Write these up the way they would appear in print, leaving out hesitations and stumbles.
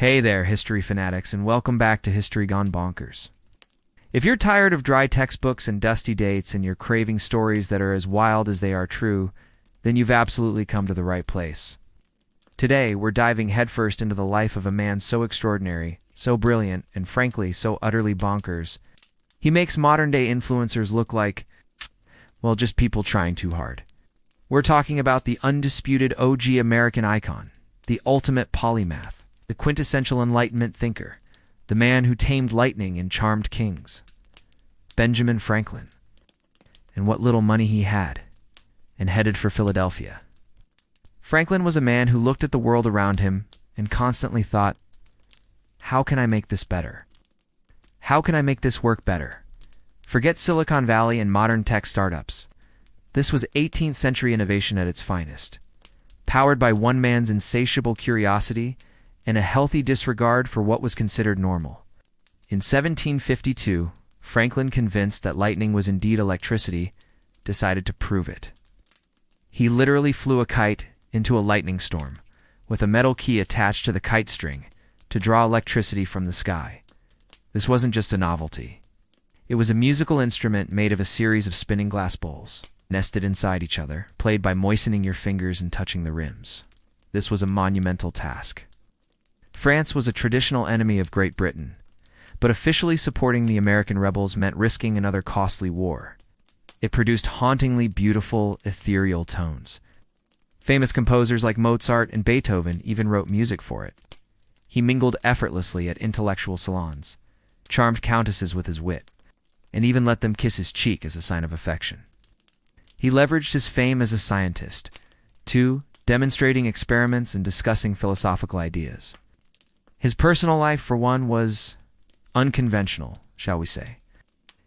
Hey there, history fanatics, and welcome back to History Gone Bonkers. If you're tired of dry textbooks and dusty dates and you're craving stories that are as wild as they are true, then you've absolutely come to the right place. Today, we're diving headfirst into the life of a man so extraordinary, so brilliant, and frankly, so utterly bonkers. He makes modern-day influencers look like, well, just people trying too hard. We're talking about the undisputed OG American icon, the ultimate polymath, the quintessential Enlightenment thinker, the man who tamed lightning and charmed kings, Benjamin Franklin. And what little money he had, and headed for Philadelphia. Franklin was a man who looked at the world around him and constantly thought, how can I make this better? How can I make this work better? Forget Silicon Valley and modern tech startups. This was 18th century innovation at its finest, powered by one man's insatiable curiosity and a healthy disregard for what was considered normal. In 1752, Franklin, convinced that lightning was indeed electricity, decided to prove it. He literally flew a kite into a lightning storm, with a metal key attached to the kite string to draw electricity from the sky. This wasn't just a novelty. It was a musical instrument made of a series of spinning glass bowls, nested inside each other, played by moistening your fingers and touching the rims. This was a monumental task. France was a traditional enemy of Great Britain, but officially supporting the American rebels meant risking another costly war. It produced hauntingly beautiful, ethereal tones. Famous composers like Mozart and Beethoven even wrote music for it. He mingled effortlessly at intellectual salons, charmed countesses with his wit, and even let them kiss his cheek as a sign of affection. He leveraged his fame as a scientist, too, demonstrating experiments and discussing philosophical ideas. His personal life, for one, was unconventional, shall we say.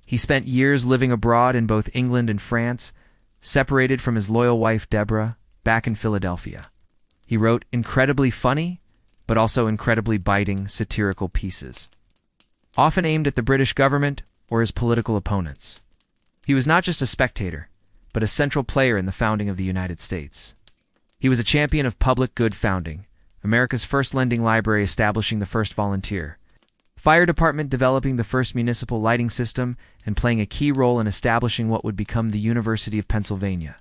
He spent years living abroad in both England and France, separated from his loyal wife Deborah, back in Philadelphia. He wrote incredibly funny, but also incredibly biting, satirical pieces, often aimed at the British government or his political opponents. He was not just a spectator, but a central player in the founding of the United States. He was a champion of public good founding, America's first lending library establishing the first volunteer, fire department developing the first municipal lighting system, and playing a key role in establishing what would become the University of Pennsylvania,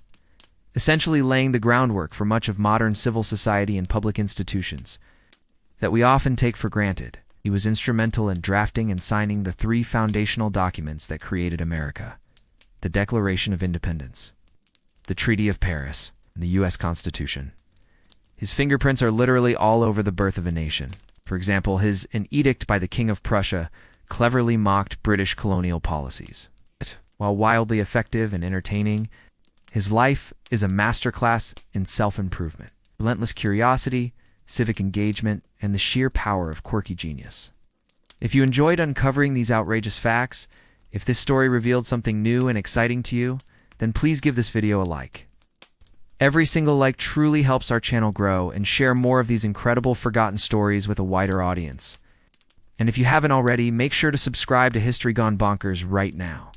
essentially laying the groundwork for much of modern civil society and public institutions that we often take for granted. He was instrumental in drafting and signing the three foundational documents that created America: the Declaration of Independence, the Treaty of Paris, and the U.S. Constitution. His fingerprints are literally all over the birth of a nation. For example, An Edict by the King of Prussia cleverly mocked British colonial policies. While wildly effective and entertaining, his life is a masterclass in self-improvement, relentless curiosity, civic engagement, and the sheer power of quirky genius. If you enjoyed uncovering these outrageous facts, if this story revealed something new and exciting to you, then please give this video a like. Every single like truly helps our channel grow and share more of these incredible forgotten stories with a wider audience. And if you haven't already, make sure to subscribe to History Gone Bonkers right now.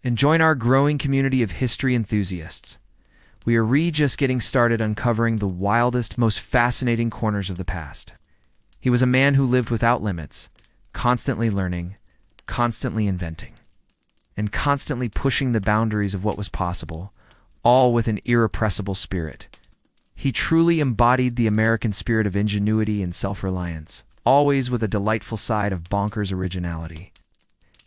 And join our growing community of history enthusiasts. We are just getting started uncovering the wildest, most fascinating corners of the past. He was a man who lived without limits, constantly learning, constantly inventing, and constantly pushing the boundaries of what was possible, all with an irrepressible spirit. He truly embodied the American spirit of ingenuity and self-reliance, always with a delightful side of bonkers originality.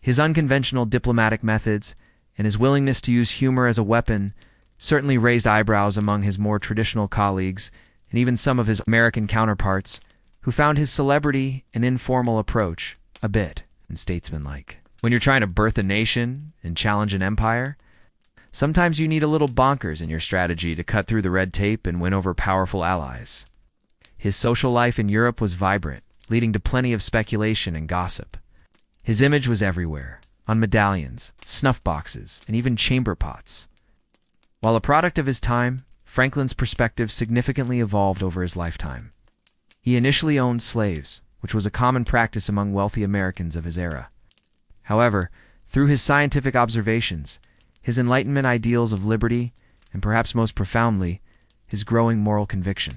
His unconventional diplomatic methods and his willingness to use humor as a weapon certainly raised eyebrows among his more traditional colleagues and even some of his American counterparts, who found his celebrity and informal approach a bit unstatesmanlike. When you're trying to birth a nation and challenge an empire, sometimes you need a little bonkers in your strategy to cut through the red tape and win over powerful allies. His social life in Europe was vibrant, leading to plenty of speculation and gossip. His image was everywhere, on medallions, snuff boxes, and even chamber pots. While a product of his time, Franklin's perspective significantly evolved over his lifetime. He initially owned slaves, which was a common practice among wealthy Americans of his era. However, through his scientific observations, his Enlightenment ideals of liberty, and perhaps most profoundly, his growing moral conviction,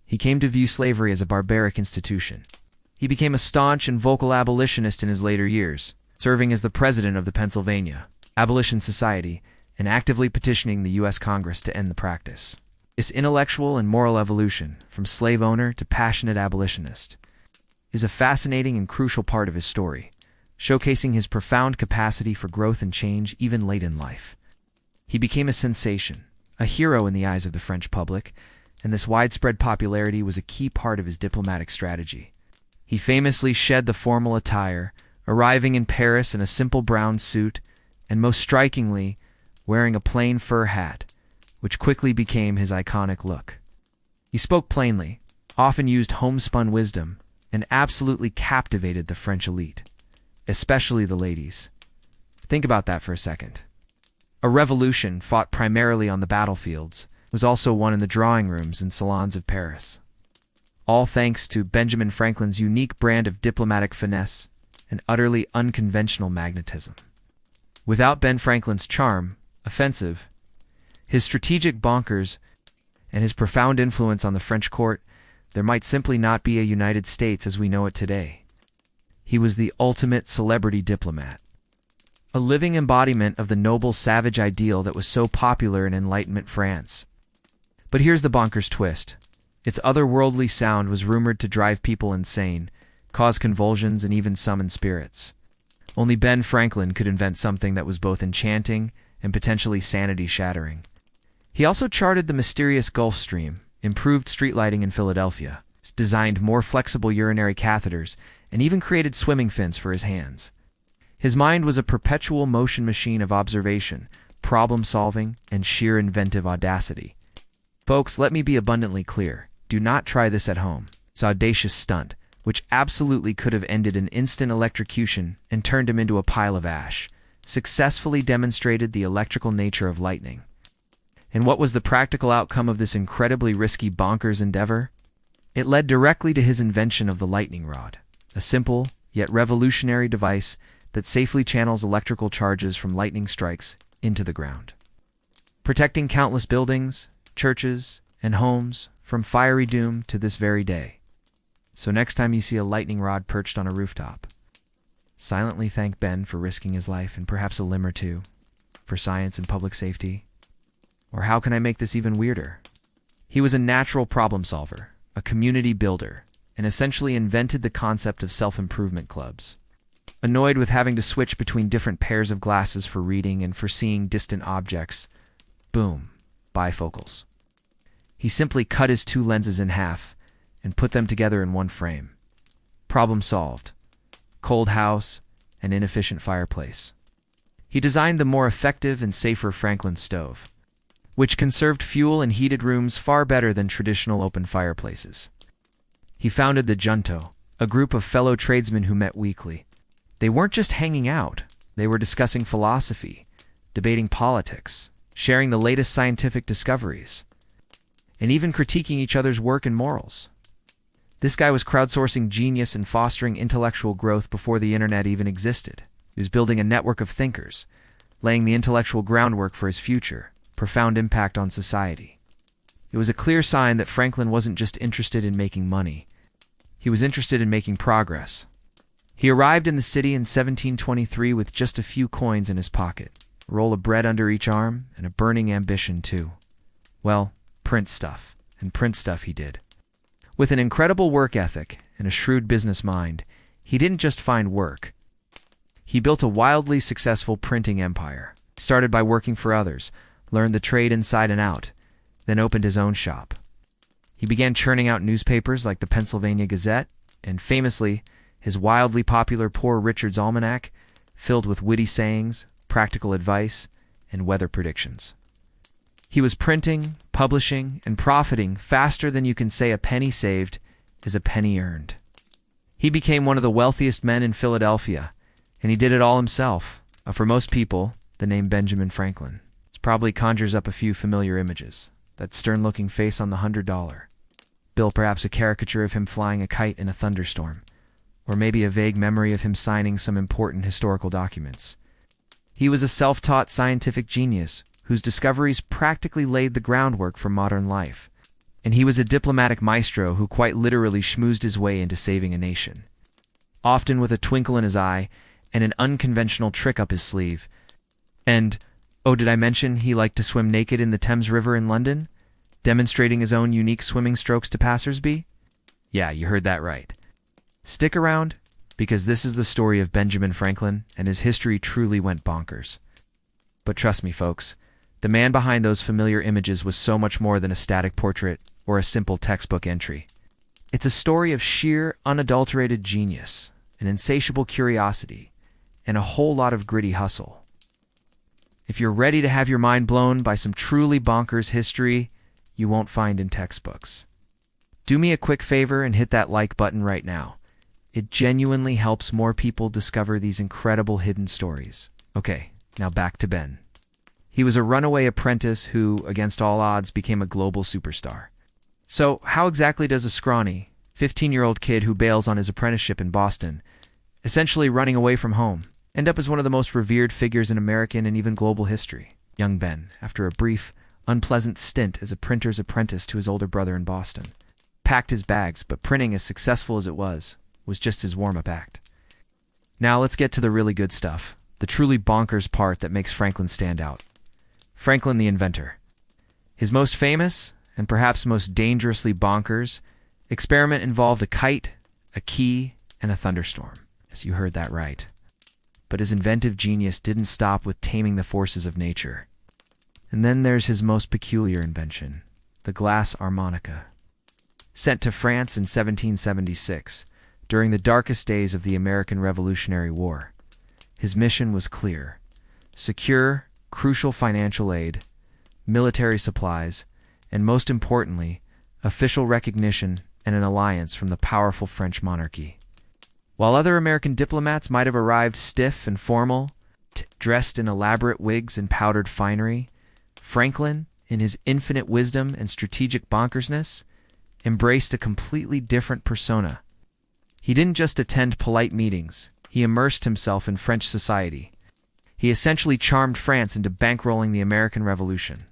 he came to view slavery as a barbaric institution, He became a staunch and vocal abolitionist in his later years, serving as the president of the Pennsylvania Abolition Society and actively petitioning the U.S. Congress to end the practice. This intellectual and moral evolution, from slave owner to passionate abolitionist, is a fascinating and crucial part of his story, showcasing his profound capacity for growth and change even late in life. He became a sensation, a hero in the eyes of the French public, and this widespread popularity was a key part of his diplomatic strategy. He famously shed the formal attire, arriving in Paris in a simple brown suit, and most strikingly, wearing a plain fur hat, which quickly became his iconic look. He spoke plainly, often used homespun wisdom, and absolutely captivated the French elite, especially the ladies. Think about that for a second. A revolution fought primarily on the battlefields was also won in the drawing rooms and salons of Paris. All thanks to Benjamin Franklin's unique brand of diplomatic finesse and utterly unconventional magnetism. Without Ben Franklin's charm, offensive, his strategic bonkers, and his profound influence on the French court, there might simply not be a United States as we know it today. He was the ultimate celebrity diplomat, a living embodiment of the noble savage ideal that was so popular in Enlightenment France. But here's the bonkers twist. Its otherworldly sound was rumored to drive people insane, cause convulsions, and even summon spirits. Only Ben Franklin could invent something that was both enchanting and potentially sanity-shattering. He also charted the mysterious Gulf Stream, improved street lighting in Philadelphia, designed more flexible urinary catheters, and even created swimming fins for his hands. His mind was a perpetual motion machine of observation, problem-solving, and sheer inventive audacity. Folks, let me be abundantly clear. Do not try this at home. This audacious stunt, which absolutely could have ended in instant electrocution and turned him into a pile of ash, successfully demonstrated the electrical nature of lightning. And what was the practical outcome of this incredibly risky bonkers endeavor? It led directly to his invention of the lightning rod, a simple yet revolutionary device that safely channels electrical charges from lightning strikes into the ground, protecting countless buildings, churches, and homes from fiery doom to this very day. So next time you see a lightning rod perched on a rooftop, silently thank Ben for risking his life and perhaps a limb or two for science and public safety. Or how can I make this even weirder? He was a natural problem solver, a community builder, and essentially invented the concept of self-improvement clubs. Annoyed with having to switch between different pairs of glasses for reading and for seeing distant objects, boom, bifocals. He simply cut his two lenses in half and put them together in one frame. Problem solved. Cold house and inefficient fireplace. He designed the more effective and safer Franklin stove, which conserved fuel and heated rooms far better than traditional open fireplaces. He founded the Junto, a group of fellow tradesmen who met weekly. They weren't just hanging out, they were discussing philosophy, debating politics, sharing the latest scientific discoveries, and even critiquing each other's work and morals. This guy was crowdsourcing genius and fostering intellectual growth before the internet even existed. He was building a network of thinkers, laying the intellectual groundwork for his future, profound impact on society. It was a clear sign that Franklin wasn't just interested in making money. He was interested in making progress. He arrived in the city in 1723 with just a few coins in his pocket, a roll of bread under each arm, and a burning ambition too. Well, print stuff, and print stuff he did. With an incredible work ethic and a shrewd business mind, he didn't just find work. He built a wildly successful printing empire. He started by working for others, learned the trade inside and out, then opened his own shop. He began churning out newspapers like the Pennsylvania Gazette, and famously, his wildly popular Poor Richard's Almanac, filled with witty sayings, practical advice, and weather predictions. He was printing, publishing, and profiting faster than you can say a penny saved is a penny earned. He became one of the wealthiest men in Philadelphia, and he did it all himself. For most people, the name Benjamin Franklin probably conjures up a few familiar images. That stern-looking face on the $100 bill, perhaps a caricature of him flying a kite in a thunderstorm, or maybe a vague memory of him signing some important historical documents. He was a self-taught scientific genius whose discoveries practically laid the groundwork for modern life. And he was a diplomatic maestro who quite literally schmoozed his way into saving a nation. Often with a twinkle in his eye and an unconventional trick up his sleeve. And, oh, did I mention he liked to swim naked in the Thames River in London, demonstrating his own unique swimming strokes to passersby? Yeah, you heard that right. Stick around, because this is the story of Benjamin Franklin, and his history truly went bonkers. But trust me, folks, the man behind those familiar images was so much more than a static portrait or a simple textbook entry. It's a story of sheer, unadulterated genius, an insatiable curiosity, and a whole lot of gritty hustle. If you're ready to have your mind blown by some truly bonkers history you won't find in textbooks, do me a quick favor and hit that like button right now. It genuinely helps more people discover these incredible hidden stories. Okay, now back to Ben. He was a runaway apprentice who, against all odds, became a global superstar. So, how exactly does a scrawny, 15-year-old kid who bails on his apprenticeship in Boston, essentially running away from home, end up as one of the most revered figures in American and even global history? Young Ben, after a brief, unpleasant stint as a printer's apprentice to his older brother in Boston, packed his bags, but printing, as successful as it was just his warm-up act. Now let's get to the really good stuff, the truly bonkers part that makes Franklin stand out. Franklin the inventor. His most famous, and perhaps most dangerously bonkers, experiment involved a kite, a key, and a thunderstorm. Yes, you heard that right. But his inventive genius didn't stop with taming the forces of nature. And then there's his most peculiar invention, the glass armonica. Sent to France in 1776, during the darkest days of the American Revolutionary War, his mission was clear: secure crucial financial aid, military supplies, and most importantly, official recognition and an alliance from the powerful French monarchy. While other American diplomats might have arrived stiff and formal, dressed in elaborate wigs and powdered finery, Franklin, in his infinite wisdom and strategic bonkersness, embraced a completely different persona. He didn't just attend polite meetings, he immersed himself in French society. He essentially charmed France into bankrolling the American Revolution,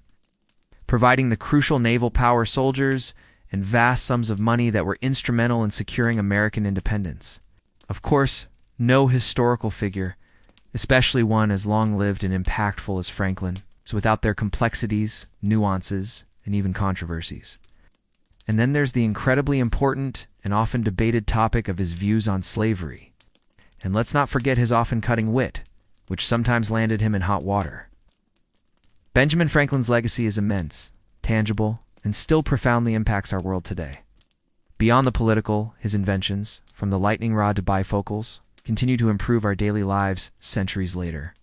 providing the crucial naval power, soldiers, and vast sums of money that were instrumental in securing American independence. Of course, no historical figure, especially one as long-lived and impactful as Franklin, is without their complexities, nuances, and even controversies. And then there's the incredibly important and often debated topic of his views on slavery. And let's not forget his often cutting wit, which sometimes landed him in hot water. Benjamin Franklin's legacy is immense, tangible, and still profoundly impacts our world today. Beyond the political, his inventions, from the lightning rod to bifocals, continue to improve our daily lives centuries later.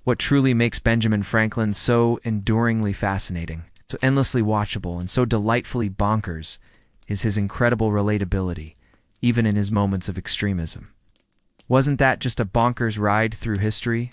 What truly makes Benjamin Franklin so enduringly fascinating, so endlessly watchable, and so delightfully bonkers is his incredible relatability, even in his moments of extremism. Wasn't that just a bonkers ride through history?